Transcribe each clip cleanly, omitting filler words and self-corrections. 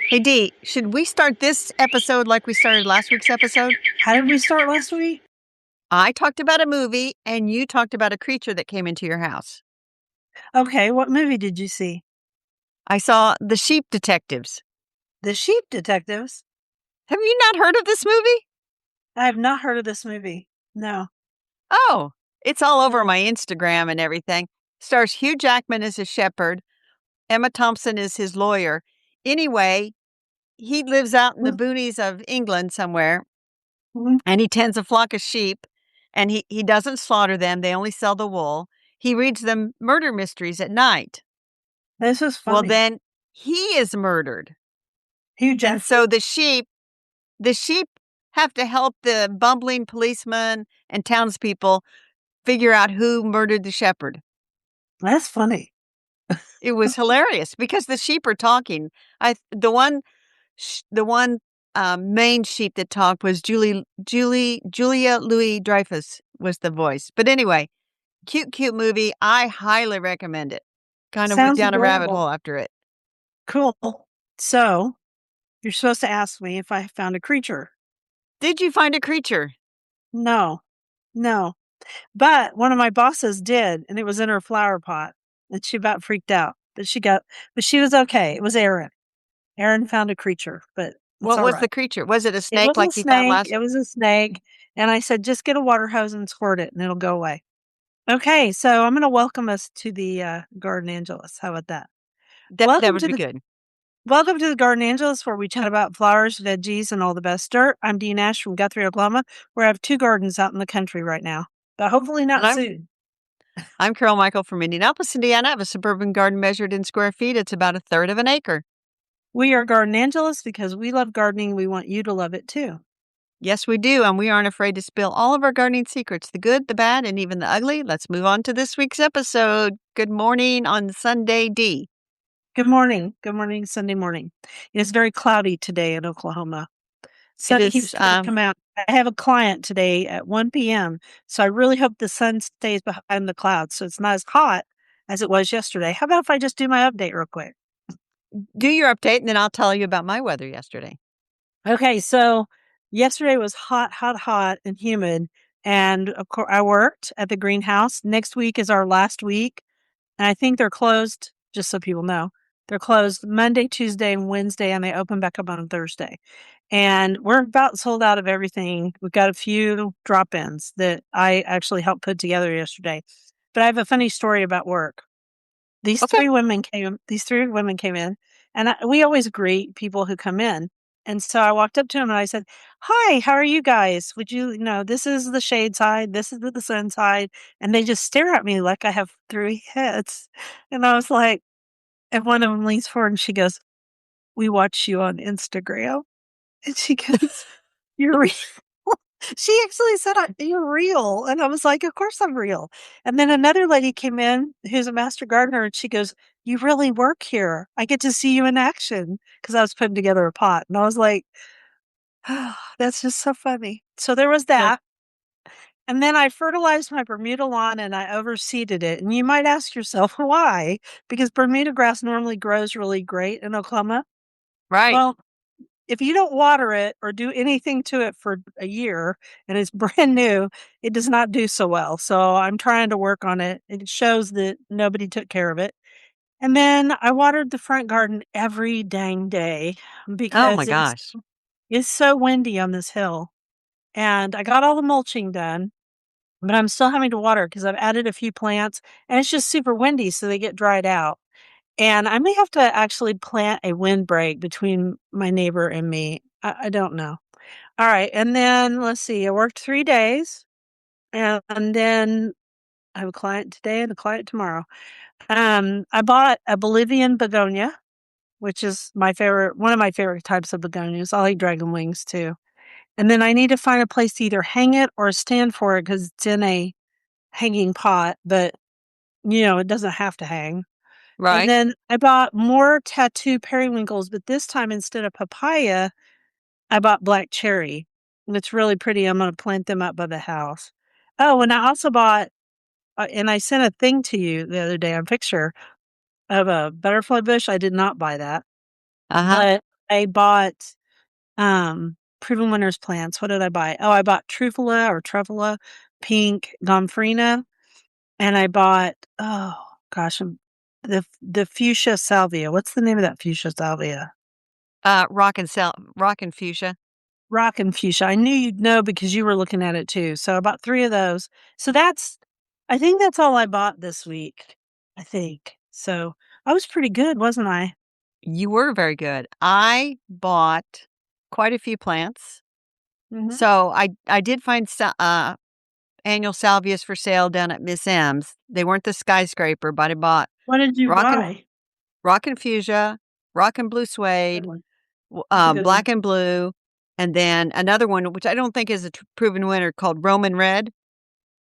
Hey, Dee, should we start this episode like we started last week's episode? How did we start last week? I talked about a movie and you talked about a creature that came into your house. Okay, what movie did you see? I saw The Sheep Detectives. The Sheep Detectives? Have you not heard of this movie? I have not heard of this movie. No. Oh, it's all over No. my Instagram and everything. Stars Hugh Jackman as a shepherd. Emma Thompson is his lawyer. Anyway, he lives out in the boonies of England somewhere Mhm. and he tends a flock of sheep and he doesn't slaughter them. They only sell the wool. He reads them murder mysteries at night. This is Well, funny. then he is murdered. Hugh And Jackman? so the sheep have to help the bumbling policemen and townspeople figure out who murdered the shepherd. That's funny. It was hilarious because the sheep are talking. The one main sheep that talked was Julia Louis Dreyfus was the voice. But anyway, cute movie. I highly recommend it. Kind of went Sounds down a rabbit adorable. hole after it. Cool. So, you're supposed to ask me if I found a creature. Did you find a creature? No. No. But one of my bosses did, and it was in her flower pot. And she about freaked out. But she was okay. It was Erin. Erin found a creature, but it's What all was right. the creature? Was it a It snake was a like you found snake. last? It was a snake. And I said, just get a water hose and squirt it and it'll go away. Okay, so I'm going to welcome us to the Garden Angelus. How about that? That Welcome would to be the good. Welcome to the Garden Angelus, where we chat about flowers, veggies, and all the best dirt. I'm Dee Nash from Guthrie, Oklahoma, where I have 2 gardens out in the country right now, but hopefully And not I'm soon. I'm Carol Michael from Indianapolis, Indiana. I have a suburban garden measured in square feet. It's about a third of an acre. We are Garden Angelus because we love gardening. We want you to love it too. Yes, we do, and we aren't afraid to spill all of our gardening secrets, the good, the bad, and even the ugly. Let's move on to this week's episode. Good morning on Sunday, D. Good morning. Good morning, Sunday morning. It's very cloudy today in Oklahoma. It Sun keeps is, trying to come out. I have a client today at 1 PM, so I really hope the sun stays behind the clouds so it's not as hot as it was yesterday. How about if I just do my update real quick? do your update, and then I'll tell you about my weather yesterday. Okay, so yesterday was hot, hot, hot, and humid, and of course, I worked at the greenhouse. Next week is our last week, and I think they're closed. Just so people know, they're closed Monday, Tuesday, and Wednesday, and they open back up on Thursday. And we're about sold out of everything. We've got a few drop-ins that I actually helped put together yesterday. But I have a funny story about work. These Okay. 3 women came in, and we always greet people who come in. And so I walked up to them and I said, "Hi, how are you guys? Would this is the shade side, this is the sun side." And they just stare at me like I have 3 heads. And I was like, and one of them leans forward and she goes, "We watch you on Instagram." And she goes, "You're real." She actually said, "You're real." And I was like, "Of course I'm real." And then another lady came in who's a master gardener and she goes, "You really work here. I get to see you in action." Because I was putting together a pot. And I was like, "Oh, that's just so funny." So there was Well, that. And then I fertilized my Bermuda lawn and I overseeded it. And you might ask yourself why? Because Bermuda grass normally grows really great in Oklahoma. right. Well, if you don't water it or do anything to it for a year and it's brand new, it does not do so well. So I'm trying to work on it. It shows that nobody took care of it. And then I watered the front garden every dang day Oh my because gosh. it's so windy on this hill. And I got all the mulching done, but I'm still having to water because I've added a few plants and it's just super windy, so they get dried out. And I may have to actually plant a windbreak between my neighbor and me. I don't know. All right, and then let's see, I worked 3 days, and then I have a client today and a client tomorrow. I bought a Bolivian begonia, which is one of my favorite types of begonias. I like dragon wings too. And then I need to find a place to either hang it or stand for it because it's in a hanging pot, but, it doesn't have to hang. And Right. then I bought more tattoo periwinkles, but this time instead of papaya, I bought black cherry. And it's really pretty. I'm gonna plant them up by the house. Oh, and I also bought and I sent a thing to you the other day, a picture of a butterfly bush. I did not buy that, Uh-huh. but I bought Proven Winners plants. What did I buy? Oh, I bought Trufala, pink gomphrena, and I bought gosh, the fuchsia salvia. What's the name of that fuchsia salvia? Rock and fuchsia. Rock and fuchsia. I knew you'd know because you were looking at it too. So I bought 3 of those. So I think that's all I bought this week. I think. So I was pretty good, wasn't I? You were very good. I bought quite a few plants. Mhm. So I did find annual salvias for sale down at Miss M's. They weren't the skyscraper, but I bought What did you rock and buy? rock and fuchsia, rock and blue Good suede, one. That's a good black one. and blue, and then another one which I don't think is a proven winner called Roman red.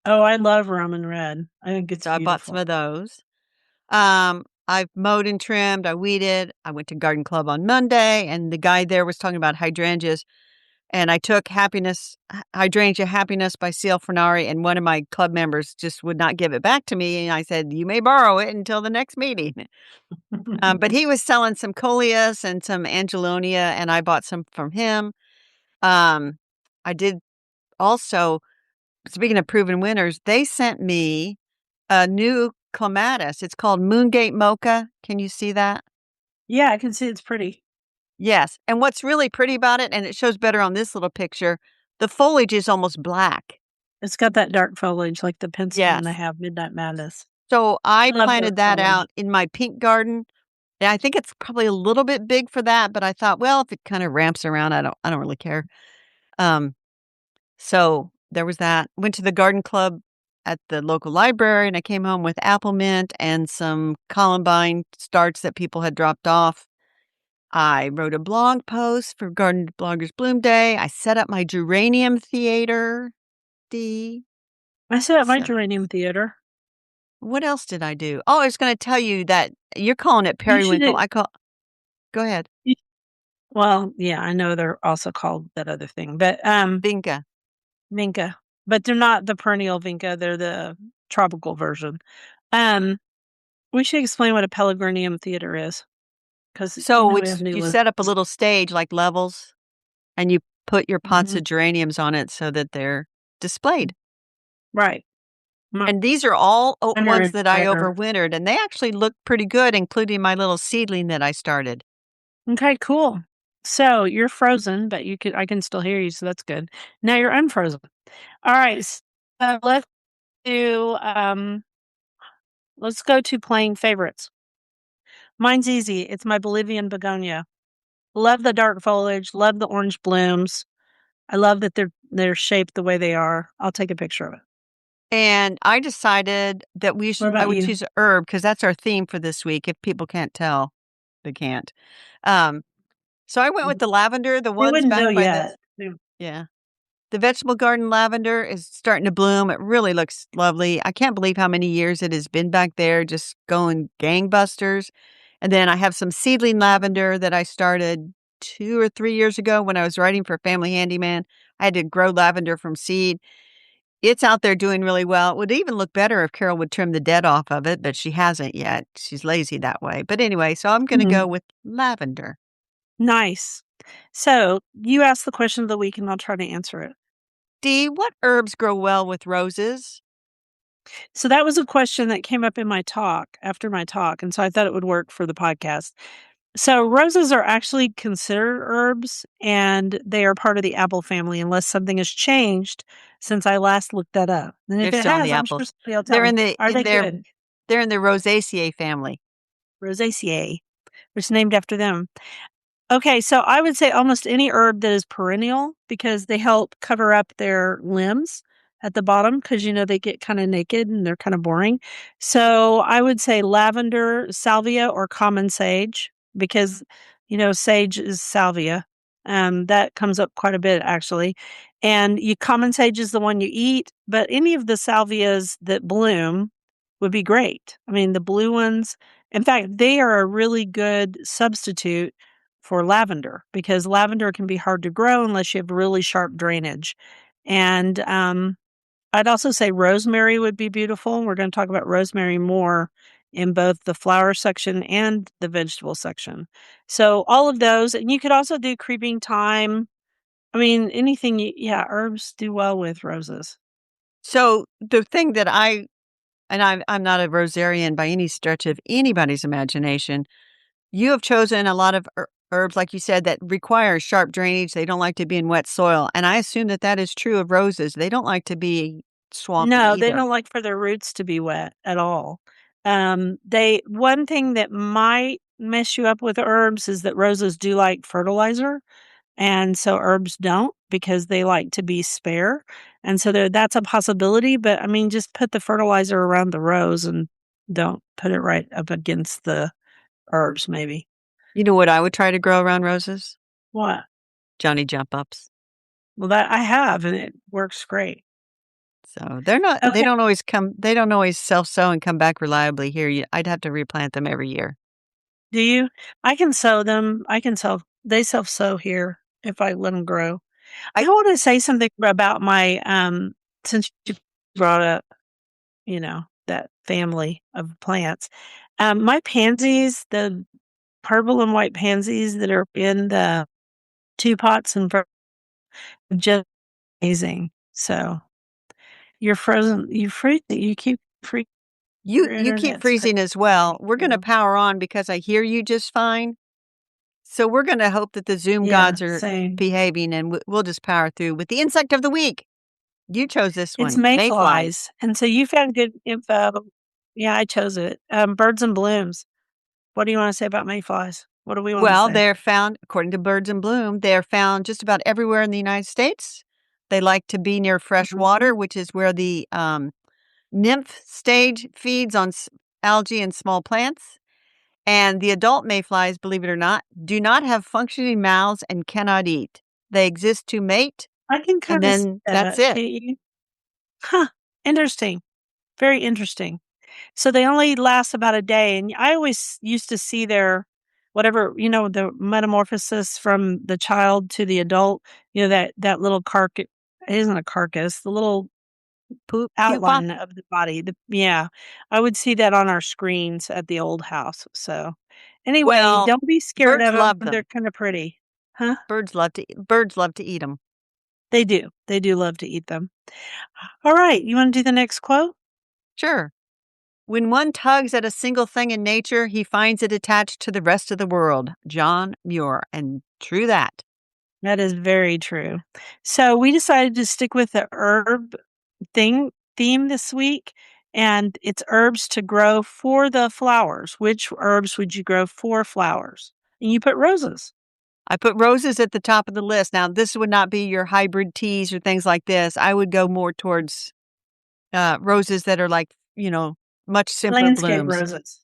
Oh, I love Ramen Red. I think it's So I bought some beautiful. of those. I've mowed and trimmed, I weeded. I went to garden club on Monday, and the guy there was talking about hydrangeas, and I took Hydrangea Happiness by C.L. Fernari, and one of my club members just would not give it back to me, and I said, "You may borrow it until the next meeting." But he was selling some coleus and some angelonia, and I bought some from him. Um, I did also, speaking of proven winners, they sent me a new clematis. It's called Moongate Mocha. Can you see that? Yeah, I can see it's pretty. Yes, and what's really pretty about it, and it shows better on this little picture, the foliage is almost black. It's got that dark foliage like the pencil one I Yes. have, Midnight Madness. So I I love dark planted that foliage. out in my pink garden. And I think it's probably a little bit big for that, but I thought, well, if it kind of ramps around, I don't really care. Um, so there was that. Went to the garden club at the local library, and I came home with apple mint and some columbine starts that people had dropped off. I wrote a blog post for Garden Bloggers Bloom Day. I set up my geranium theater, Dee. I set up my So geranium theater. what else did I do? Oh, I was gonna tell you that you're calling it You should periwinkle. Go ahead. you well, yeah, I know they're also called that other thing, but, Vinca. vinca, but they're not the perennial vinca, they're the tropical version. Um, we should explain what a pelargonium theater is, because So we have new you set up a listeners. little stage like levels, and you put your pots Mhm. of geraniums on it so that they're displayed. Right. Mine And these are all are ones in that I fire. overwintered, and they actually look pretty good, including my little seedling that I started. Okay, cool. So you're frozen, but I can still hear you, so that's good. Now you're unfrozen. All right. Let's do let's go to playing favorites. Mine's easy. It's my Bolivian begonia. Love the dark foliage, love the orange blooms. I love that they're shaped the way they are. I'll take a picture of it. And I decided that What I about would you? choose a herb because that's our theme for this week. If people can't tell, they can't. Um, so I went with Mhm. the lavender, the They ones wouldn't know back by yet. They yeah. The vegetable garden lavender is starting to bloom. It really looks lovely. I can't believe how many years it has been back there, just going gangbusters. And then I have some seedling lavender that I started 2 or 3 years ago when I was writing for Family Handyman. I had to grow lavender from seed. It's out there doing really well. It would even look better if Carol would trim the dead off of it, but she hasn't yet. She's lazy that way. But anyway, so I'm going to go Mhm. with lavender. Nice. So you ask the question of the week and I'll try to answer it. Dee, what herbs grow well with roses? So that was a question that came up in my talk after my talk. And so I thought it would work for the podcast. So roses are actually considered herbs and they are part of the apple family unless something has changed since I last looked that up. And They're if it still in has, the I'm sure apples. somebody will tell They're me. in the Are they they're good? they're in the Rosaceae family. Rosaceae, which is named after them. Okay, so I would say almost any herb that is perennial because they help cover up their limbs at the bottom because they get kind of naked and they're kind of boring. So I would say lavender, salvia, or common sage because sage is salvia. That comes up quite a bit actually. And common sage is the one you eat, but any of the salvias that bloom would be great. I mean, the blue ones, in fact, they are a really good substitute for lavender because lavender can be hard to grow unless you have really sharp drainage. And I'd also say rosemary would be beautiful. We're going to talk about rosemary more in both the flower section and the vegetable section. So all of those, and you could also do creeping thyme. I mean, anything, yeah, herbs do well with roses. So the thing that I'm not a rosarian by any stretch of anybody's imagination. You have chosen a lot of herbs, like you said, that require sharp drainage. They don't like to be in wet soil, and I assume that that is true of roses. They don't like to be swampy No, they either. don't like for their roots to be wet at all. They one thing that might mess you up with herbs is that roses do like fertilizer, and so herbs don't because they like to be spare, and so that's a possibility, but, I mean, just put the fertilizer around the rose and don't put it right up against the herbs maybe. You know what I would try to grow around roses? What? Johnny jump ups. Well, that I have, and it works great. So they're not. They Okay. don't always come. They don't always self sow and come back reliably here. I'd have to replant them every year. Do you? I can sow them. They self-sow here if I let them grow. I I wanna say something about my, since you brought up, that family of plants. My pansies, the purple and white pansies that are in the 2 pots and just amazing. So, you keep freezing you your you keep internet's freezing as well. crazy We're going to too. power on because I hear you just fine. So we're going to hope that the Zoom Yeah, gods are same. behaving, and we'll just power through with the insect of the week. You chose this It's one, mayflies. mayflies, and so you found good info. Yeah, I chose it. Birds and blooms. What do you wanna say about mayflies? What do we wanna Well, say? they're found, according to Birds in Bloom, they're found just about everywhere in the United States. They like to be near fresh Mhm. water, which is where the nymph stage feeds on algae and small plants. And the adult mayflies, believe it or not, do not have functioning mouths and cannot eat. They exist to mate, I can and kinda see then that's that, it. can't you? Huh, interesting, very interesting. So they only last about a day, and I always used to see their the metamorphosis from the child to the adult, that little it isn't a carcass, the little Pupa? outline of the body, yeah, I would see that on our screens at the old house, so, anyway, Well, don't be scared birds of them. love They're them. kinda pretty. Huh? Birds love to eat them. They do love to eat them. Alright, you wanna do the next quote? Sure. When one tugs at a single thing in nature, he finds it attached to the rest of the world. John Muir. And true that. That is very true. So, we decided to stick with the herb theme this week, and it's herbs to grow for the flowers. Which herbs would you grow for flowers? And you put roses. I put roses at the top of the list. Now, this would not be your hybrid teas or things like this. I would go more towards roses that are like, much simpler Landscape blooms. roses.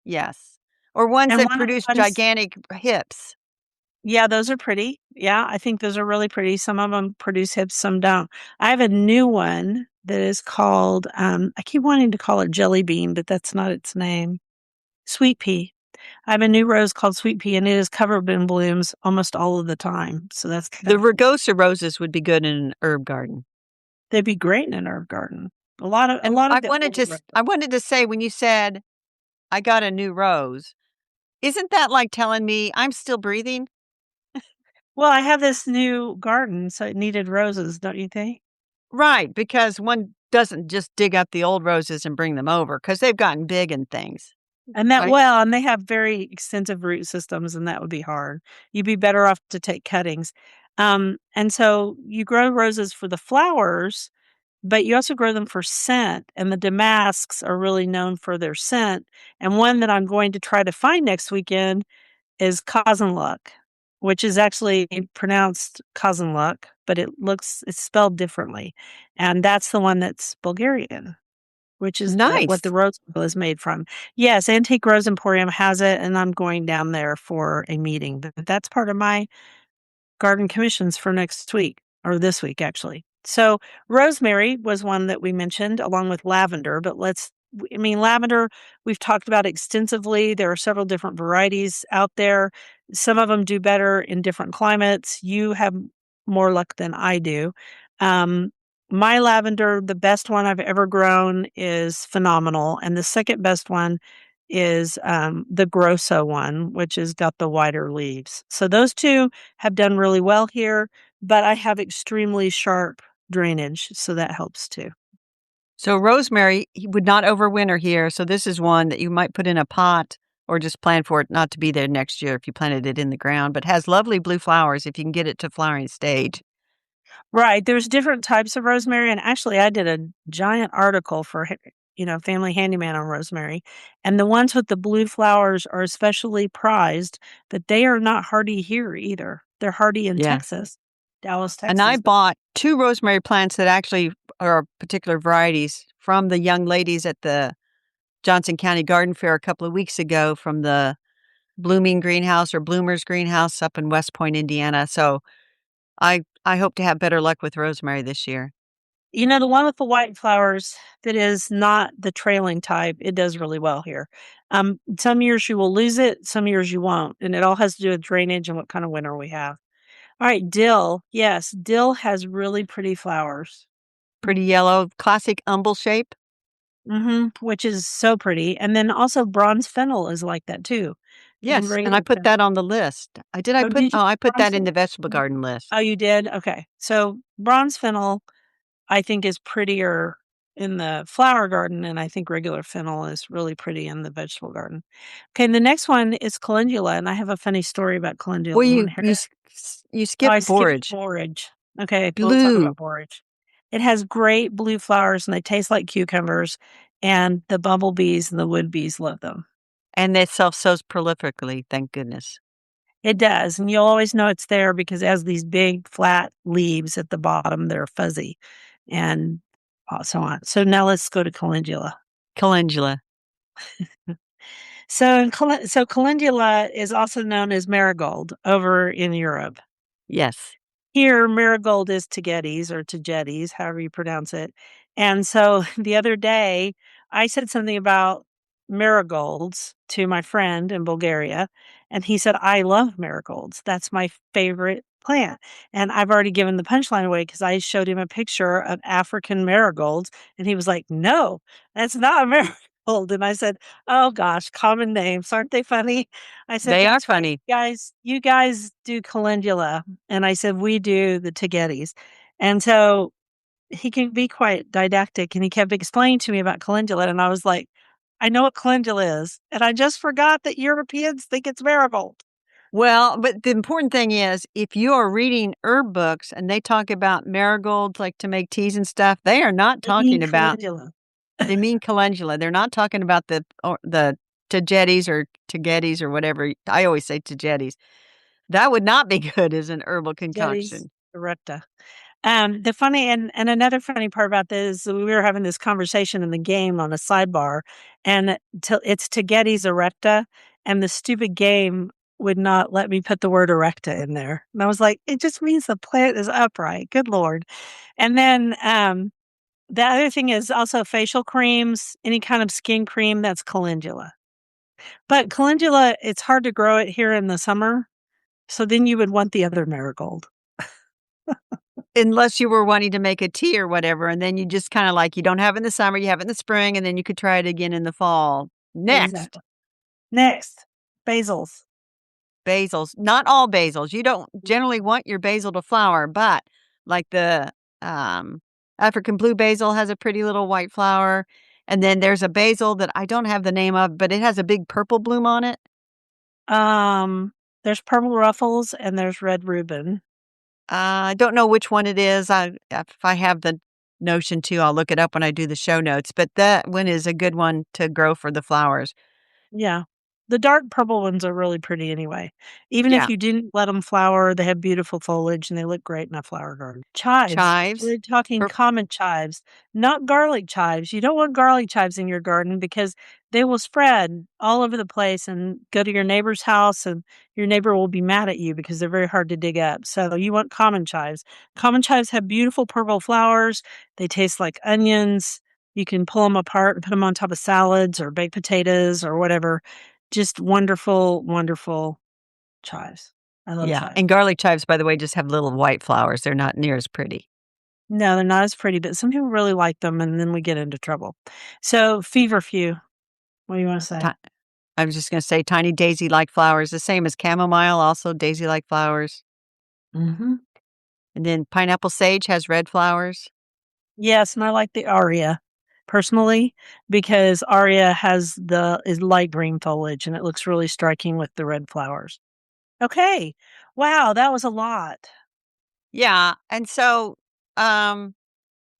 Yes. Or ones And that one of the produce ones gigantic hips. Yeah, those are pretty. Yeah, I think those are really pretty. Some of them produce hips, some don't. I have a new one that is called, I keep wanting to call it jelly bean, but that's not its name. Sweet pea. I have a new rose called sweet pea, and it is covered in blooms almost all of the time. So that's The kinda cool. rugosa roses would be good in an herb garden. They'd be great in an herb garden. A And lot of the old I roses. wanted to say when you said I got a new rose, isn't that like telling me I'm still breathing? Well, I have this new garden, so it needed roses, don't you think? Right, because one doesn't just dig up the old roses and bring them over because they've gotten big and things, right? And they have very extensive root systems, and that would be hard. You'd be better off to take cuttings. And so you grow roses for the flowers, but you also grow them for scent, and the damasks are really known for their scent. And one that I'm going to try to find next weekend is Luck, which is actually pronounced Luck, but it's spelled differently. And that's the one that's Bulgarian. Which is what the Nice. rose oil is made from. Yes, Antique Rose Emporium has it, and I'm going down there for a meeting, but that's part of my garden commissions for next week, or this week, actually. So, rosemary was one that we mentioned along with lavender, but lavender, we've talked about extensively. There are several different varieties out there. Some of them do better in different climates. You have more luck than I do. Um, my lavender, the best one I've ever grown is phenomenal, and the second best one is the Grosso one, which has got the wider leaves. So those two have done really well here, but I have extremely sharp drainage, so that helps too. So rosemary would not overwinter here, so this is one that you might put in a pot or just plan for it not to be there next year if you planted it in the ground, but has lovely blue flowers if you can get it to flowering stage. Right, there's different types of rosemary, and actually I did a giant article for Family Handyman on rosemary, and the ones with the blue flowers are especially prized, but they are not hardy here either. They're hardy in Yeah. Texas, Dallas, And I Texas. bought 2 rosemary plants that actually are particular varieties from the young ladies at the Johnson County Garden Fair a couple of weeks ago from the Blooming Greenhouse or Bloomer's Greenhouse up in West Point, Indiana. So I hope to have better luck with rosemary this year. The one with the white flowers that is not the trailing type, it does really well here. Some years you will lose it, some years you won't, and it all has to do with drainage and what kind of winter we have. All right, dill. Yes, dill has really pretty flowers. Pretty yellow, classic umbel shape. Which is so pretty. And then also bronze fennel is like that too. And Yes, and I regular put fennel. that on the list. I Oh, did you I put bronze that in fennel? the vegetable garden list. Oh, you did? Okay. So bronze fennel, I think, is prettier in the flower garden, and I think regular fennel is really pretty in the vegetable garden. Okay, and the next one is calendula, and I have a funny story about calendula. Well, You want to hear it? you Oh, skipped I skipped borage. borage. Okay, we'll talk Blue, about borage. It has great blue flowers, and they taste like cucumbers, and the bumblebees and the wood bees love them. and it self sows prolifically, thank goodness. It does, and you'll always know it's there because it has these big flat leaves at the bottom. They're fuzzy, and so on. So now let's go to calendula. Calendula. So calendula is also known as marigold over in Europe. Yes. Here, marigold is tagetes or tagetes, however you pronounce it. And so the other day, I said something about marigolds to my friend in Bulgaria, and he said, I love marigolds. That's my favorite plant. And I've already given the punchline away because I showed him a picture of African marigolds, and he was like, no, that's not a marigold. And I said, oh gosh, common names. Aren't they funny? I said, They are that's right. funny. You guys do calendula. And I said, we do the tagetes. And so he can be quite didactic and he kept explaining to me about calendula. And I was like, I know what calendula is. And I just forgot that Europeans think it's marigold. Well, but the important thing is if you are reading herb books and they talk about marigolds, like to make teas and stuff, they are not I mean talking about calendula. they mean calendula. They're not talking about the tagetes or tagetes or whatever. I always say tagetes. That would not be good as an herbal Jetties concoction. erecta. The funny and another funny part about this, we were having this conversation in the game on a sidebar, and it's Tagetes erecta, and the stupid game would not let me put the word erecta in there. And I was like, it just means the plant is upright. Good Lord. And then the other thing is also facial creams, any kind of skin cream, that's calendula. But calendula, it's hard to grow it here in the summer. So then you would want the other marigold. Unless you were wanting to make a tea or whatever, and then you just kinda like you don't have it in the summer, you have it in the spring, and then you could try it again in the fall. Next, Exactly. Next, basils. basils. Not all basils. You don't generally want your basil to flower, but like the, um, African blue basil has a pretty little white flower, and then there's a basil that I don't have the name of, but it has a big purple bloom on it. Um, there's purple ruffles and there's red Reuben. I don't know which one it is. If I have the notion to, I'll look it up when I do the show notes, but that one is a good one to grow for the flowers. Yeah. The dark purple ones are really pretty anyway. Even if Yeah. you didn't let them flower, they have beautiful foliage and they look great in a flower garden. Chives. Chives. We're talking Pur common chives, not garlic chives. You don't want garlic chives in your garden because they will spread all over the place and go to your neighbor's house, and your neighbor will be mad at you because they're very hard to dig up. So you want common chives. Common chives have beautiful purple flowers. They taste like onions. You can pull them apart and put them on top of salads or baked potatoes or whatever. Just wonderful, wonderful chives. I love Yeah, chives. and garlic chives, by the way, just have little white flowers. They're not near as pretty. No, they're not as pretty, but some people really like them, and then we get into trouble. So feverfew, what do you wanna Ti say? I was just gonna say tiny daisy-like flowers, the same as chamomile, also daisy-like flowers. Mhm. And then pineapple sage has red flowers. Yes, and I like the aria personally because aria is light green foliage and it looks really striking with the red flowers. Okay. Wow, that was a lot. Yeah, and so, um,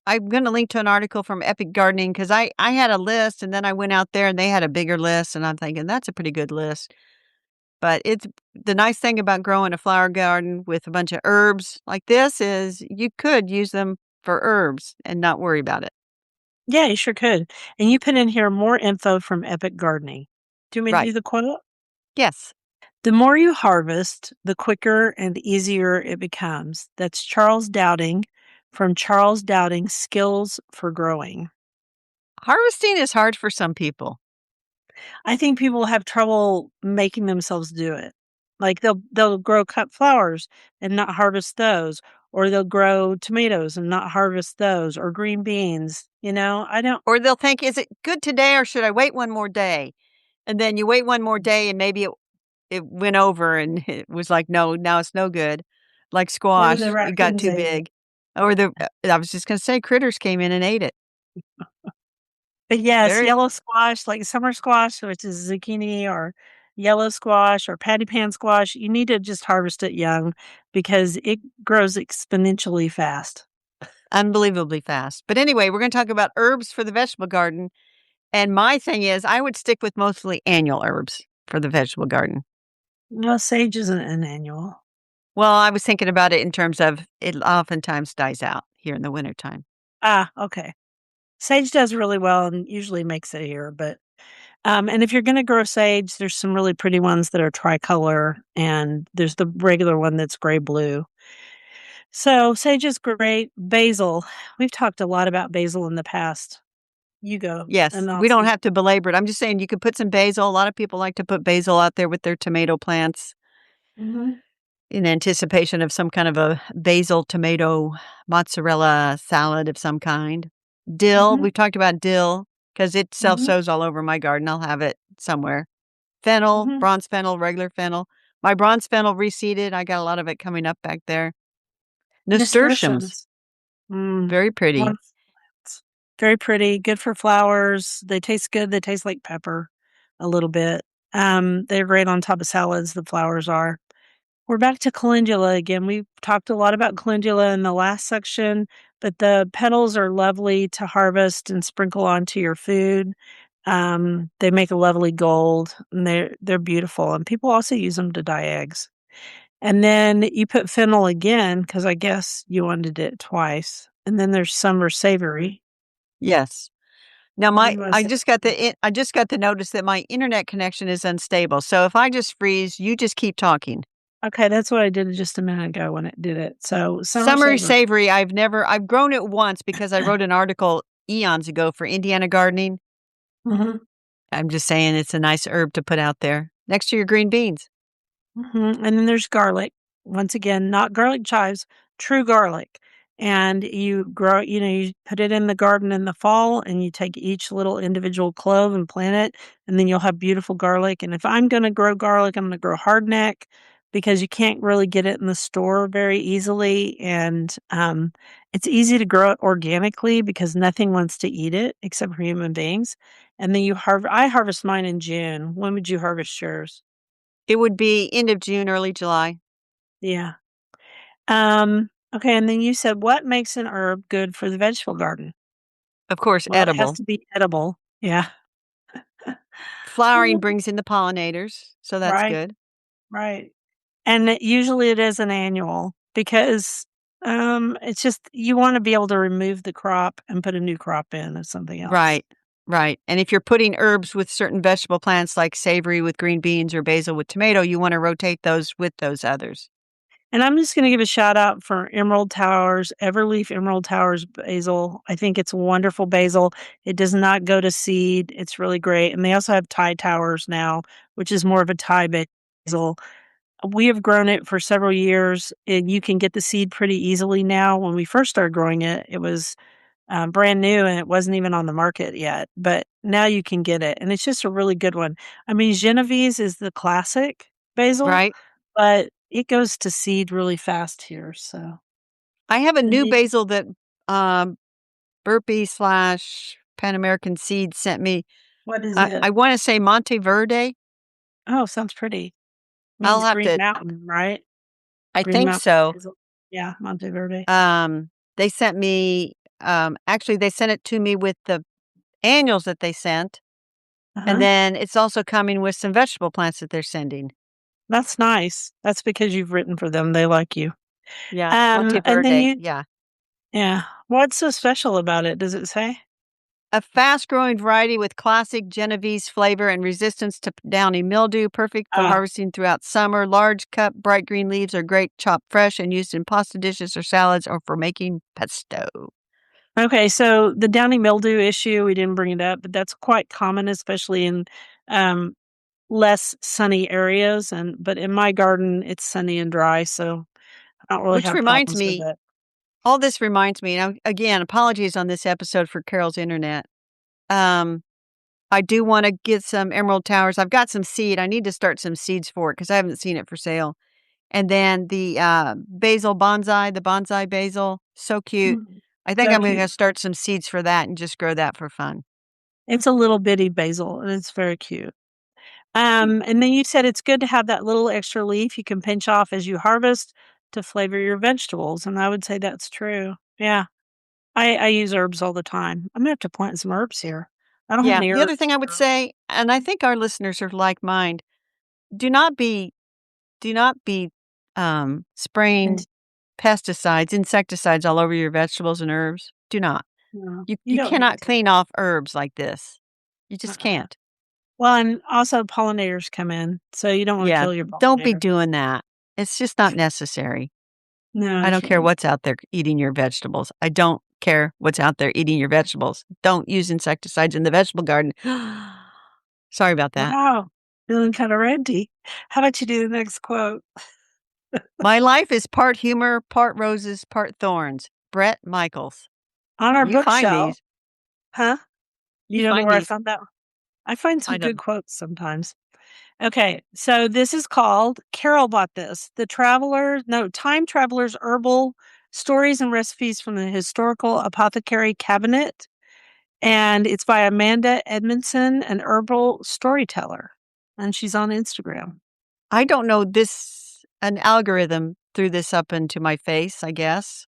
I'm gonna link to an article from Epic Gardening because I had a list, and then I went out there, and they had a bigger list, and I'm thinking, "That's a pretty good list." But it's the nice thing about growing a flower garden with a bunch of herbs like this is you could use them for herbs and not worry about it. Yeah, you sure could. And you put in here more info from Epic Gardening. Do you want me to Right. do the quote? Yes. The more you harvest, the quicker and easier it becomes. That's Charles Dowding from Charles Dowding Skills for Growing. Harvesting is hard for some people. I think people have trouble making themselves do it. Like they'll grow cut flowers and not harvest those, or they'll grow tomatoes and not harvest those, or green beans. I don't. Or they'll think, "Is it good today or should I wait one more day?" And then you wait one more day and maybe it went over and it was like, "No, now it's no good." Like Or the squash, it got raccoons too ate it. big. Or I was just gonna say critters came in and ate it. But yes, Very yellow squash, like summer squash, which is zucchini, or yellow squash or patty pan squash, you need to just harvest it young because it grows exponentially fast. unbelievably fast. But anyway, we're gonna talk about herbs for the vegetable garden, and my thing is I would stick with mostly annual herbs for the vegetable garden. No, sage isn't an annual. Well, I was thinking about it in terms of it oftentimes dies out here in the wintertime. Ah, okay. Sage does really well and usually makes it here, but and if you're gonna grow sage, there's some really pretty ones that are tricolor, and there's the regular one that's gray blue. So sage is great. Basil, we've talked a lot about basil in the past. You go, Yes, and I'll we don't see. have to belabor it. I'm just saying you could put some basil. A lot of people like to put basil out there with their tomato plants Mhm, in anticipation of some kind of a basil tomato mozzarella salad of some kind. Dill, mhm, we've talked about dill because it self mhm, sows all over my garden. I'll have it somewhere. Fennel, mhm. bronze fennel, regular fennel. My bronze fennel reseeded. I got a lot of it coming up back there. Nasturtiums, Nasturtiums. Mm, very pretty. wonderful plants. Very pretty, good for flowers. They taste good. They taste like pepper a little bit. They're great on top of salads, the flowers are. We're back to calendula again. We talked a lot about calendula in the last section, but the petals are lovely to harvest and sprinkle onto your food. They make a lovely gold, and they're beautiful, and people also use them to dye eggs. And then you put fennel again because I guess you wanted it twice, and then there's summer savory. Yes. Now What my do you wanna say? I just got the notice that my internet connection is unstable. So if I just freeze, you just keep talking. Okay, that's what I did just a minute ago when it did it. So summer Summer savory. savory, I've grown it once because I wrote an article eons ago for Indiana gardening. Mhm. I'm just saying it's a nice herb to put out there next to your green beans. Mhm, and then there's garlic. Once again, not garlic chives, true garlic. And you put it in the garden in the fall and you take each little individual clove and plant it, and then you'll have beautiful garlic. And if I'm going to grow garlic, I'm going to grow hardneck because you can't really get it in the store very easily. And it's easy to grow it organically because nothing wants to eat it except for human beings. And then I harvest mine in June. When would you harvest yours? It would be end of June, early July. Yeah. Okay, and then you said what makes an herb good for the vegetable garden? Of course, Well, it has edible. to be edible. Yeah. Flowering brings in the pollinators, so that's Right, good. right. And usually it is an annual because it's just you want to be able to remove the crop and put a new crop in of something else. Right, right. And if you're putting herbs with certain vegetable plants like savory with green beans or basil with tomato, you want to rotate those with those others. And I'm just going to give a shout out for Emerald Towers, Everleaf Emerald Towers basil. I think it's wonderful basil. It does not go to seed. It's really great. And they also have Thai Towers now, which is more of a Thai basil. We have grown it for several years, and you can get the seed pretty easily now. When we first started growing it, it was brand new, and it wasn't even on the market yet. But now you can get it, and it's just a really good one. I mean, Genovese is the classic basil, right? but it goes to seed really fast here. So, I have a and new then, basil that um, Burpee slash Pan American Seeds sent me. what is it? I want to say Monteverde. Oh, sounds pretty. I'll Means have Green to. Mountain, right? I Green think Mountain so. basil. Yeah, Monteverde. They sent me. Actually, they sent it to me with the annuals that they sent, and Uh-huh. then it's also coming with some vegetable plants that they're sending. That's nice. That's because you've written for them. They like you. Yeah, And then Monteverde. you Yeah. yeah. What's so special about it? Does it say? A fast-growing variety with classic Genovese flavor and resistance to downy mildew, perfect for Ah, harvesting throughout summer. Large cup, bright green leaves are great chopped fresh and used in pasta dishes or salads or for making pesto. okay. So the downy mildew issue, we didn't bring it up, but that's quite common, especially in um, less sunny areas. And but in my garden, it's sunny and dry, so I don't really Which have reminds problems with me, it. all this reminds me, now again, apologies on this episode for Carol's internet. Um, I do want to get some emerald towers. I've got some seed. I need to start some seeds for it because I haven't seen it for sale. And then the basil bonsai, the bonsai basil, so cute. Mhm. I think So I'm going to cute. start some seeds for that and just grow that for fun. It's a little bitty basil, and it's very cute. And then you said it's good to have that little extra leaf you can pinch off as you harvest to flavor your vegetables, and I would say that's true. Yeah. I use herbs all the time. I'm gonna have to plant some herbs here. I don't have Yeah. any The other herbs. thing I would say, and I think our listeners are like mind, do not be do not be And spraying pesticides, insecticides all over your vegetables and herbs. Do not. no, You you you don't need cannot to. clean off herbs like this. You just Uh-uh. can't. Well, and also pollinators come in, so you don't wanna Yeah, kill your don't be pollinator. doing that. It's just not necessary. No, I I don't care shouldn't. what's out there eating your vegetables. I don't care what's out there eating your vegetables. Don't use insecticides in the vegetable garden. Sorry about that. Wow, feeling kinda ranty. How about you do the next quote? My life is part humor, part roses, part thorns. Brett Michaels. On our You find bookshelf. these. Huh? You You don't know find where I these. found that one? I find I some good don't. quotes sometimes. Okay, so this is called Carol bought this. Time Traveler's Herbal Stories and Recipes from the Historical Apothecary Cabinet. And it's by Amanda Edmondson, an herbal storyteller. And she's on Instagram. I don't know this. An algorithm threw this up into my face, I guess.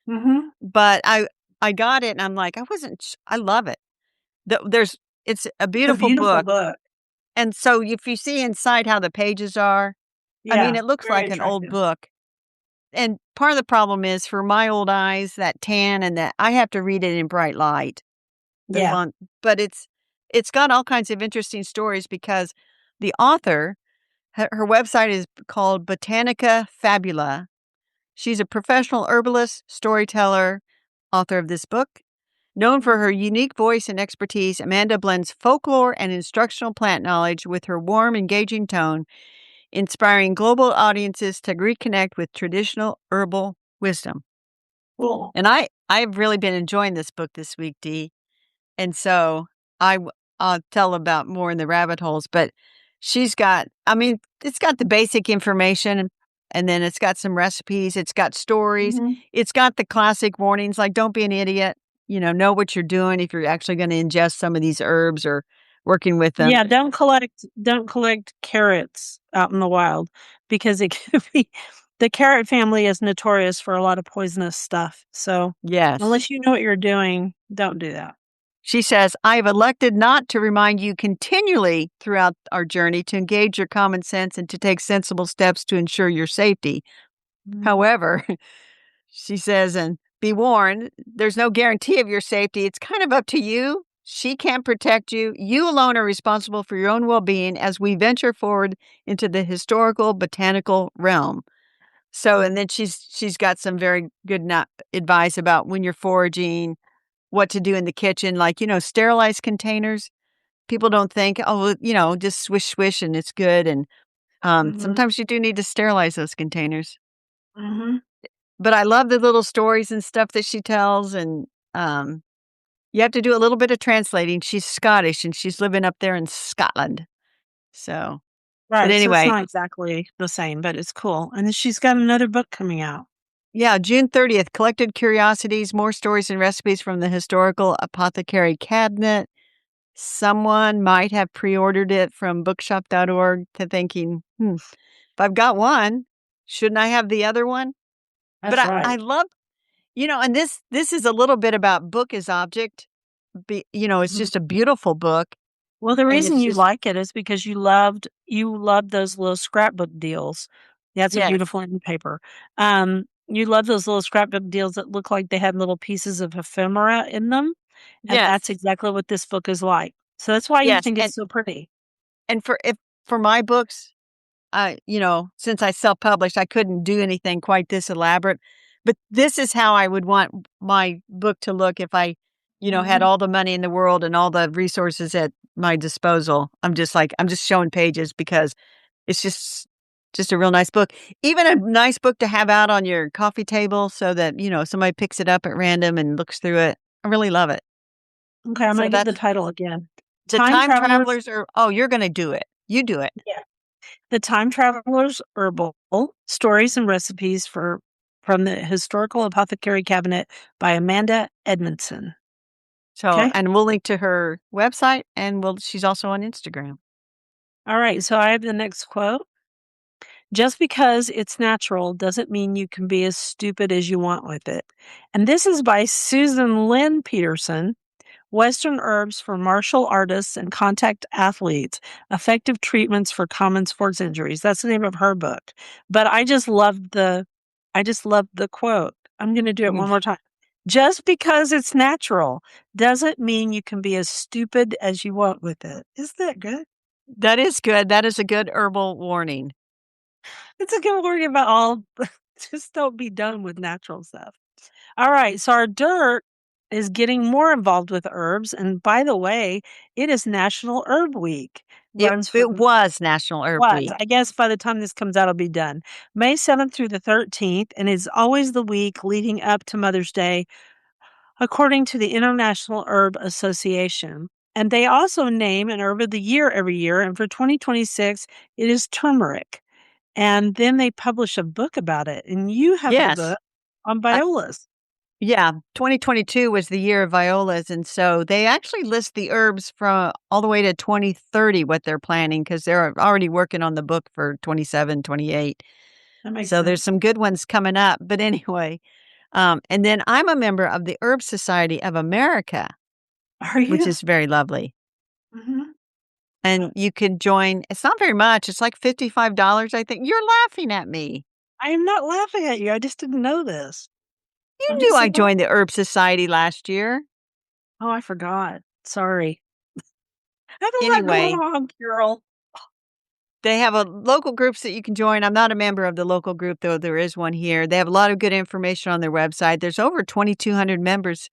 Mm-hmm. But I got it, and I'm like, I wasn't. I love it. There's. It's a It's a beautiful beautiful book. book. And so if you see inside how the pages are, I mean, Yeah, it looks very like an old attractive. book. And part of the problem is for my old eyes, that tan and that I have to read it in bright light, the Yeah. font, but it's got all kinds of interesting stories because the author, her website is called Botanica Fabula. She's a professional herbalist, storyteller, author of this book. Known for her Mhm. unique voice and expertise, Amanda blends folklore and instructional plant knowledge with her warm, engaging tone, inspiring global audiences to reconnect with traditional herbal wisdom. Cool. And I've really been enjoying this book this week, Dee. And so I'll tell about more in the rabbit holes, but she's got, I mean, it's got the basic information and then it's got some recipes, it's got stories, Mhm. it's got the classic warnings like don't be an idiot, know what you're doing if you're actually going to ingest some of these herbs or working with them. Yeah, don't collect carrots out in the wild because it could be the carrot family is notorious for a lot of poisonous stuff. So, Yes. unless you know what you're doing, don't do that. She says, I have elected not to remind you continually throughout our journey to engage your common sense and to take sensible steps to ensure your safety. Mhm. However, she says, and be warned, there's no guarantee of your safety. It's kind of up to you. She can't protect you. You alone are responsible for your own well being as we venture forward into the historical botanical realm. So, and Mhm. then she's got some very good advice about when you're foraging, what to do in the kitchen, like, sterilize containers. People don't think, oh, just swish, swish and it's good. And Mhm. sometimes you do need to sterilize those containers. Mhm. But I love the little stories and stuff that she tells. And um, you have to do a little bit of translating. She's Scottish, and she's living up there in Scotland. So, but Right, so it's anyway, not exactly the same, but it's cool, and then she's got another book coming out. yeah, June 30th, Collected Curiosities, More Stories and Recipes from the Historical Apothecary Cabinet. Someone might have pre-ordered it from bookshop.org to thinking, if I've got one, shouldn't I have the other one? But That's I right. love, and this is a little bit about book as object. It's Mhm. just a beautiful book, Well, the and reason it's you just like it is because you loved those little scrapbook deals. That's a yes, beautiful end paper. You love those little scrapbook deals that look like they had little pieces of ephemera in them, and that's yes, exactly what this book is like. So that's why you yes, think and it's so pretty. and for my books, since I self-published, I couldn't do anything quite this elaborate, but this is how I would want my book to look if I, had Mhm. all the money in the world and all the resources at my disposal. I'm just showing pages because it's just a real nice book. Even a nice book to have out on your coffee table so that, somebody picks it up at random and looks through it. I really love it. Okay, I'm So gonna get the that's title again. the Time time Travelers. travelers are oh, you're gonna do it. You do it. Yeah. The Time Travelers Herbal Stories and Recipes for from the Historical Apothecary Cabinet by Amanda Edmondson. So, Okay. and we'll link to her website, and she's also on Instagram. All right. So I have the next quote. Just because it's natural doesn't mean you can be as stupid as you want with it. And this is by Susan Lynn Peterson. Western herbs for martial artists and contact athletes, effective treatments for common sports injuries. That's the name of her book. But I just loved the quote. I'm going to do it Mm, one more time. Just because it's natural doesn't mean you can be as stupid as you want with it. Isn't that good? that is good. That is a good herbal warning. It's a good word about all. Just don't be done with natural stuff. All right. So our dirt is getting more involved with herbs. And by the way, it is National Herb Week. It Runs it from was National Herb was. I Week. guess by the time this comes out, it'll be done. May 7th through the 13th, and is always the week leading up to Mother's Day, according to the International Herb Association. And they also name an herb of the year every year. And for 2026, it is turmeric. And then they publish a book about it. And you have the Yes. book on Uh, violas. yeah, 2022 was the year of violas, and so they actually list the herbs from all the way to 2030 what they're planning because they're already working on the book for 27, 28. That makes So there's sense. some good ones coming up. But anyway, and then I'm a member of the Herb Society of America, Are which you? is very lovely. Mhm. And you can join. It's not very much. It's like $55, I think. You're laughing at me. I am not laughing at you. I just didn't know this. You I'm knew just I saying, joined the Herb Society last year. oh, I forgot. Sorry. I have a lot going Anyway, on, Carol. they have a local groups that you can join. I'm not a member of the local group, though there is one here. They have a lot of good information on their website. There's over 2,200 members,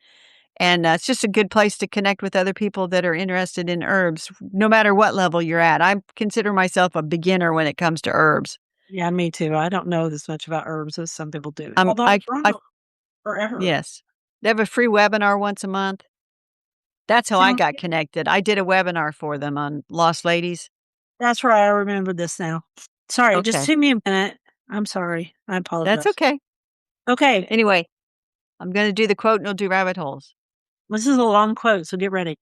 and it's just a good place to connect with other people that are interested in herbs, no matter what level you're at. I consider myself a beginner when it comes to herbs. Yeah, me too. I don't know this much about herbs as some people do. Um, Although I've I, grown I, them forever. yes, they have a free webinar once a month. That's how I Sounds got good. connected. I did a webinar for them on Lost Ladies. That's right. I remember this now. Sorry, it just Okay, took me a minute. I'm sorry. I that's apologize. okay. Okay, Anyway, I'm going to do the quote and we'll do rabbit holes. this is a long quote, so get ready.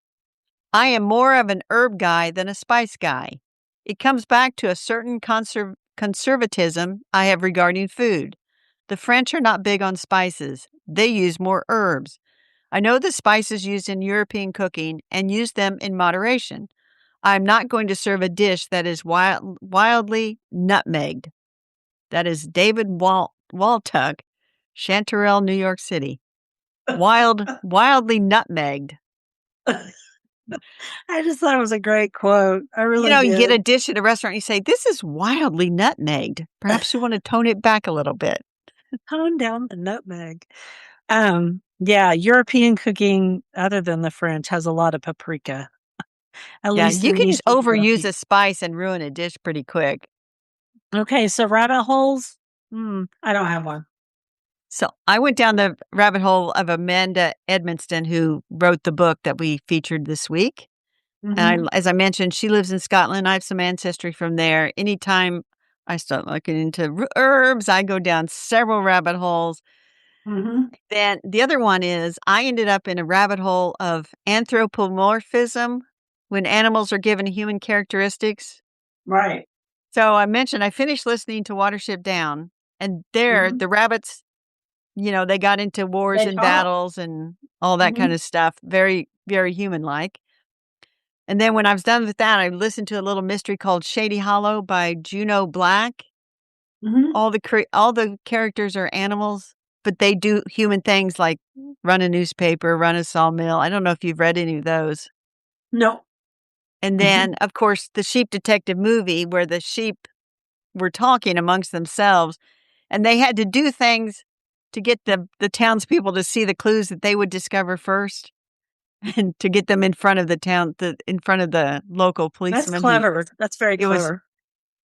I am more of an herb guy than a spice guy. It comes back to a certain conservatism I have regarding food. The French are not big on spices, they use more herbs. I know the spices used in European cooking and use them in moderation. I'm not going to serve a dish that is wildly nutmegged. That is David Waltuck, Chanterelle, New York City. Wildly nutmegged. I just thought it was a great quote. I really You get did. a dish at a restaurant, you say, "This is wildly nutmegged. Perhaps you want to tone it back a little bit." Tone down the nutmeg. Yeah, European cooking, other than the French, has a lot of paprika, at Yeah, least you in can just Eastern overuse European. a spice and ruin a dish pretty quick. Okay, so rabbit holes? I don't have one. So I went down the rabbit hole of Amanda Edmonston, who wrote the book that we featured this week. And Mhm. as I mentioned, she lives in Scotland. I have some ancestry from there. Anytime I start looking into herbs, I go down several rabbit holes. Mhm. Then the other one is I ended up in a rabbit hole of anthropomorphism when animals are given human characteristics. Right. So I mentioned I finished listening to Watership Down, and there Mhm. the rabbits, they got into wars They and talk. battles and all that kind Mhm. of stuff. Very, very human like. And then when I was done with that, I listened to a little mystery called Shady Hollow by Juno Black. Mhm. All the characters are animals, but they do human things like run a newspaper, run a sawmill. I don't know if you've read any of those. No. And Mhm. then, of course, the Sheep Detective movie where the sheep were talking amongst themselves, and they had to do things to get the townspeople to see the clues that they would discover first, and to get them in front of the local That's policeman who clever. That's very it was. clever.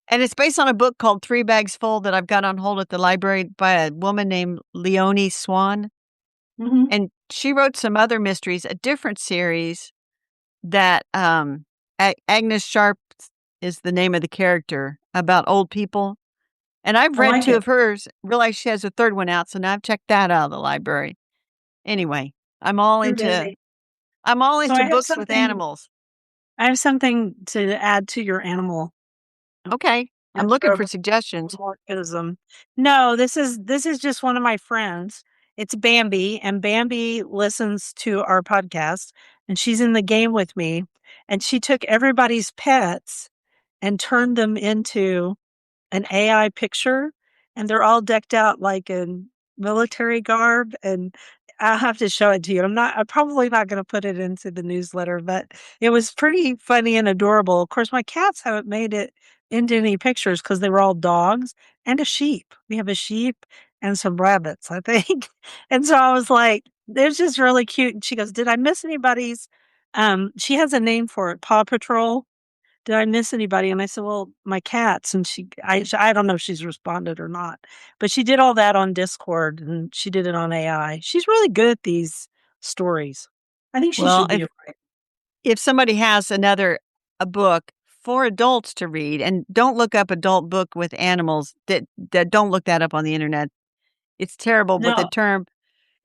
And it's based on a book called 3 Bags Full that I've got on hold at the library by a woman named Leonie Swan, Mhm. and she wrote some other mysteries, a different series that, Agnes Sharp is the name of the character, about old people, and I've I read like 2 it. of hers, realized she has a 3rd one out, so now I've checked that out of the library. Anyway, I'm all You're into busy. I'm all So into books with animals. I have something to add to your animal Okay, I'm looking for suggestions. anthropomorphism. No, this is just one of my friends. It's Bambi, and Bambi listens to our podcast, and she's in the game with me, and she took everybody's pets and turned them into an AI picture, and they're all decked out like in military garb, and I'll have to show it to you. I'm probably not gonna put it into the newsletter, but it was pretty funny and adorable. Of course, my cats haven't made it into any pictures because they were all dogs and a sheep. We have a sheep and some rabbits, I think. And so I was like, "It's just really cute." And she goes, "Did I miss anybody's" she has a name for it, Paw Patrol. "Did I miss anybody?" And I said, "Well, my cats." And I don't know if she's responded or not, but she did all that on Discord, and she did it on AI. She's really good at these stories. I think she Well, should be a writer. if somebody has a book for adults to read, and don't look up adult book with animals, that don't look that up on the internet. It's terrible, but the No, term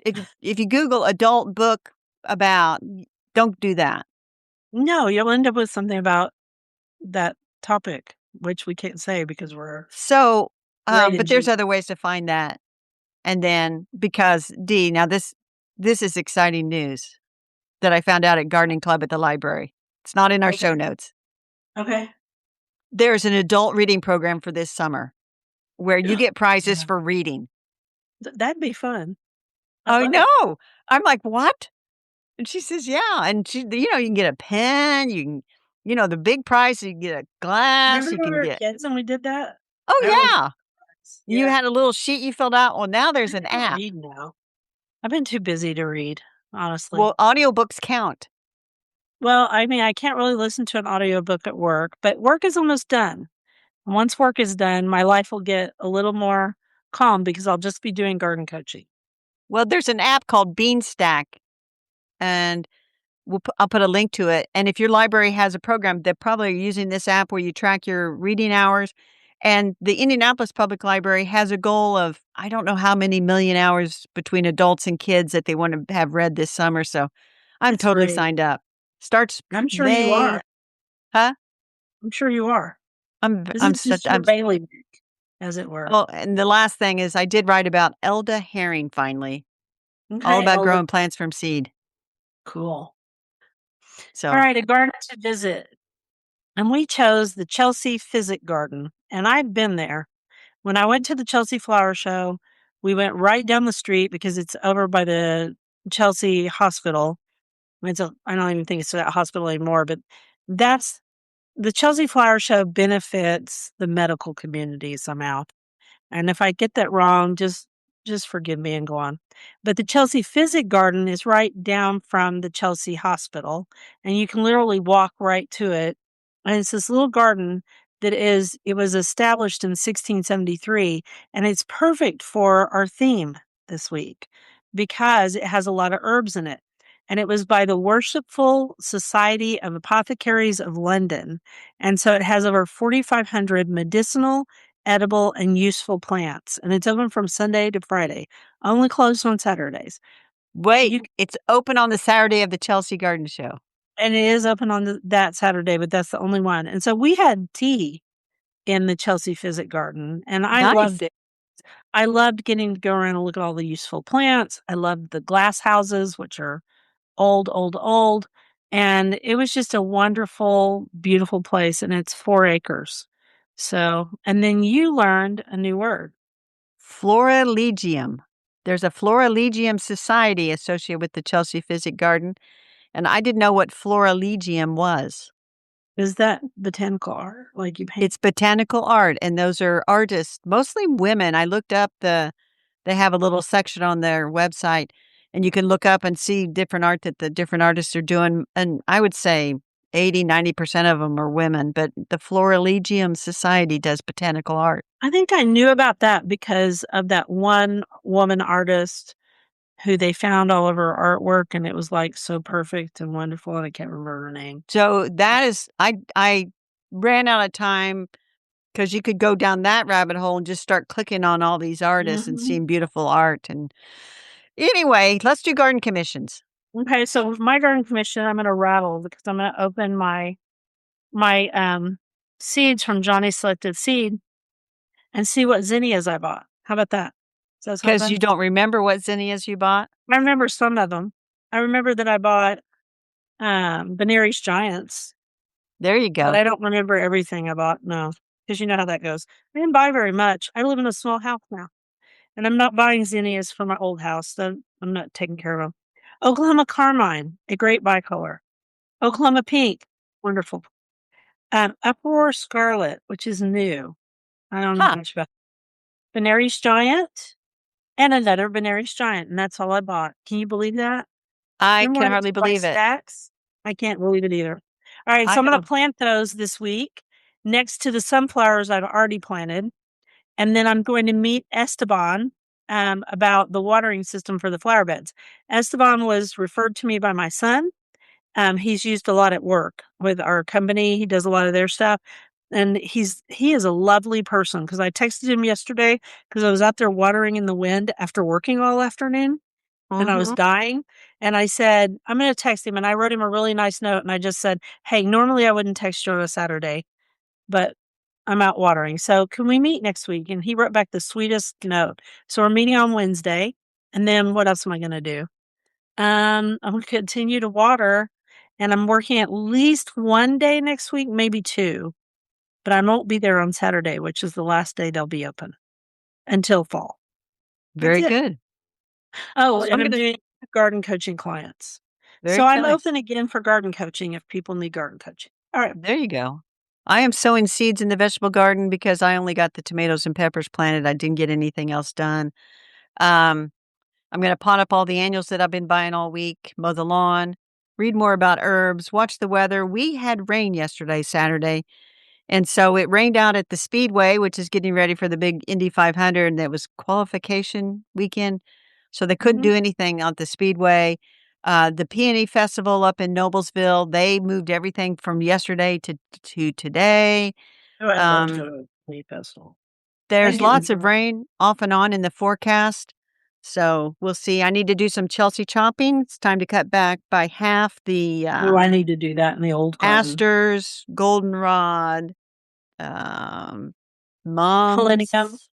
if you Google adult book about, don't do that. no, you'll end up with something about that topic, which we can't say because we're So, rated but there's G. other ways to find that. And then because D, now this is exciting news that I found out at gardening club at the library. It's not in our show Okay, notes. okay. There's an adult reading program for this summer where you get prizes Yeah, for reading. that'd be fun. I I love it. know. I'm like, "What?" And she says, "Yeah." And you can get a pen, the big prize, you can get a glass, Remember you when we can were get. kids and we did that? That Oh, was yeah. You yeah. had a little sheet you filled out. Well, now there's an I don't app. read now. I've been too busy to read, honestly. Well, audiobooks count. Well, I mean, I can't really listen to an audiobook at work, but work is almost done. Once work is done, my life will get a little more calm because I'll just be doing garden coaching. Well, there's an app called Beanstack, and I'll put a link to it, and if your library has a program, they're probably using this app where you track your reading hours, and the Indianapolis Public Library has a goal of, I don't know how many million hours between adults and kids that they wanna have read this summer, so I'm That's totally great. signed up. Starts I'm sure you May. are. Huh? I'm sure you are. This I'm is such just your bailiwick, as it were. oh, and the last thing is I did write about Elda herring finally, all Okay, about Elder. growing plants from seed, Cool. All so right, a garden to visit. And we chose the Chelsea Physic Garden, and I've been there. When I went to the Chelsea Flower Show, we went right down the street because it's over by the Chelsea Hospital. I don't even think it's that hospital anymore, but that's the Chelsea Flower Show benefits the medical community somehow. And if I get that wrong, just forgive me and go on. But the Chelsea Physic Garden is right down from the Chelsea Hospital, and you can literally walk right to it. And it's this little garden it was established in 1673, and it's perfect for our theme this week because it has a lot of herbs in it. And it was by the Worshipful Society of Apothecaries of London. And so it has over 4,500 medicinal, edible, and useful plants. And it's open from Sunday to Friday, only closed on Saturdays. Wait, You it's open on the Saturday of the Chelsea Garden Show. And it is open on that Saturday, but that's the only one. And so we had tea in the Chelsea Physic Garden, and I Nice. loved it. I loved getting to go around and look at all the useful plants. I loved the glass houses, which are old, old, old. And it was just a wonderful, beautiful place. And it's 4 acres. So, and then you learned a new word. Florilegium. There's a Florilegium Society associated with the Chelsea Physic Garden, and I didn't know what Florilegium was. Is that botanical art? Like you paint? It's botanical art, and those are artists, mostly women. I looked up they have a little section on their website, and you can look up and see different art that the different artists are doing. And I would say 80-90% of them are women, but the Florilegium Society does botanical art. I think I knew about that because of that one woman artist who they found all of her artwork, and it was like so perfect and wonderful, and I can't remember her name. So that is, I ran out of time because you could go down that rabbit hole and just start clicking on all these artists and Mhm. seeing beautiful art. And anyway, let's do garden commissions. Okay, so with my garden commission, I'm gonna rattle because I'm gonna open my seeds from Johnny Selected Seed and see what zinnias I bought. How about that? Does that sound Because you fun? don't remember what zinnias you bought? I remember some of them. I remember that I bought Venere's Giants, There you but go. I don't remember everything I bought. No, because you know how that goes. I didn't buy very much. I live in a small house now. And I'm not buying zinnias from my old house, so I'm not taking care of them. Oklahoma Carmine, a great bicolor. Oklahoma Pink, wonderful. Uproar Scarlet, which is new. I don't know Huh. much about Venere's Giant and another Venere's Giant, and that's all I bought. Can you believe that? I Remember can when I used hardly to buy believe it. stacks? I can't believe it either. All right, I so I'm going know. to plant those this week next to the sunflowers I've already planted. And then I'm going to meet Esteban about the watering system for the flower beds. Esteban was referred to me by my son. He's used a lot at work with our company. He does a lot of their stuff. And he is a lovely person because I texted him yesterday because I was out there watering in the wind after working all afternoon and I was Mhm. dying. And I said, I'm going to text him. And I wrote him a really nice note. And I just said, hey, normally I wouldn't text you on a Saturday, but I'm out watering. So can we meet next week? And he wrote back the sweetest note. So we're meeting on Wednesday. And then what else am I going to do? I'm going to continue to water and I'm working at least one day next week, maybe two, but I won't be there on Saturday, which is the last day they'll be open until fall. That's Very it. good. Oh, So and I'm I'm gonna doing garden coaching clients. So very I'm nice. open again for garden coaching if people need garden coaching. All right. There you go. I am sowing seeds in the vegetable garden because I only got the tomatoes and peppers planted. I didn't get anything else done. Um, I'm going to pot up all the annuals that I've been buying all week, mow the lawn, read more about herbs, watch the weather. We had rain yesterday, Saturday. And so it rained out at the Speedway, which is getting ready for the big Indy 500. And it was qualification weekend. So they couldn't Mm-hmm. do anything at the Speedway. The Peony Festival up in Noblesville, they moved everything from yesterday to today. Oh, I'd love to go Um, to a leaf festival. I'd there's get lots into of it. rain off and on in the forecast. So we'll see. I need to do some Chelsea chopping. It's time to cut back by half the Oh, I need to do that in the old garden. asters, goldenrod, um, Calenium. mums.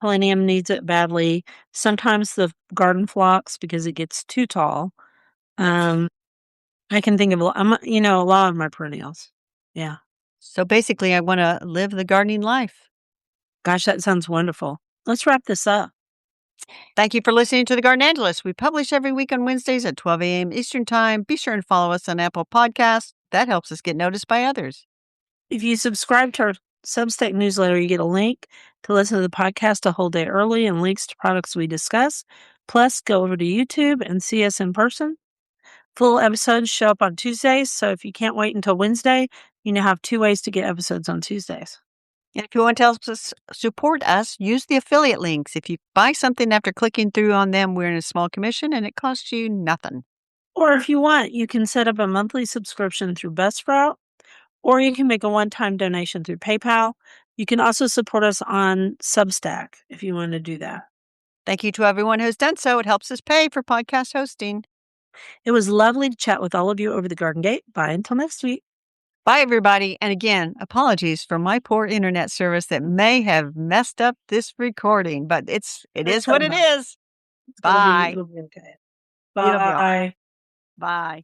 Calenium needs it badly. Sometimes the garden phlox because it gets too tall. Um, I can think of a lot of my perennials. Yeah. So basically, I want to live the gardening life. Gosh, that sounds wonderful. Let's wrap this up. Thank you for listening to The Garden Angelist. We publish every week on Wednesdays at 12 a.m. Eastern Time. Be sure and follow us on Apple Podcasts. That helps us get noticed by others. If you subscribe to our Substack newsletter, you get a link to listen to the podcast a whole day early and links to products we discuss. Plus, go over to YouTube and see us in person. Full episodes show up on Tuesdays, so if you can't wait until Wednesday, you now have 2 ways to get episodes on Tuesdays. And if you want to help us support us, use the affiliate links. If you buy something after clicking through on them, we're in a small commission and it costs you nothing. Or if you want, you can set up a monthly subscription through Buzzsprout, or you can make a one-time donation through PayPal. You can also support us on Substack if you want to do that. Thank you to everyone who's done so. It helps us pay for podcast hosting. It was lovely to chat with all of you over the garden gate. Bye until next week. Bye, everybody. And again, apologies for my poor internet service that may have messed up this recording, but it is what it is. It's Bye. it'll be okay. It'll be all right. Bye. Bye.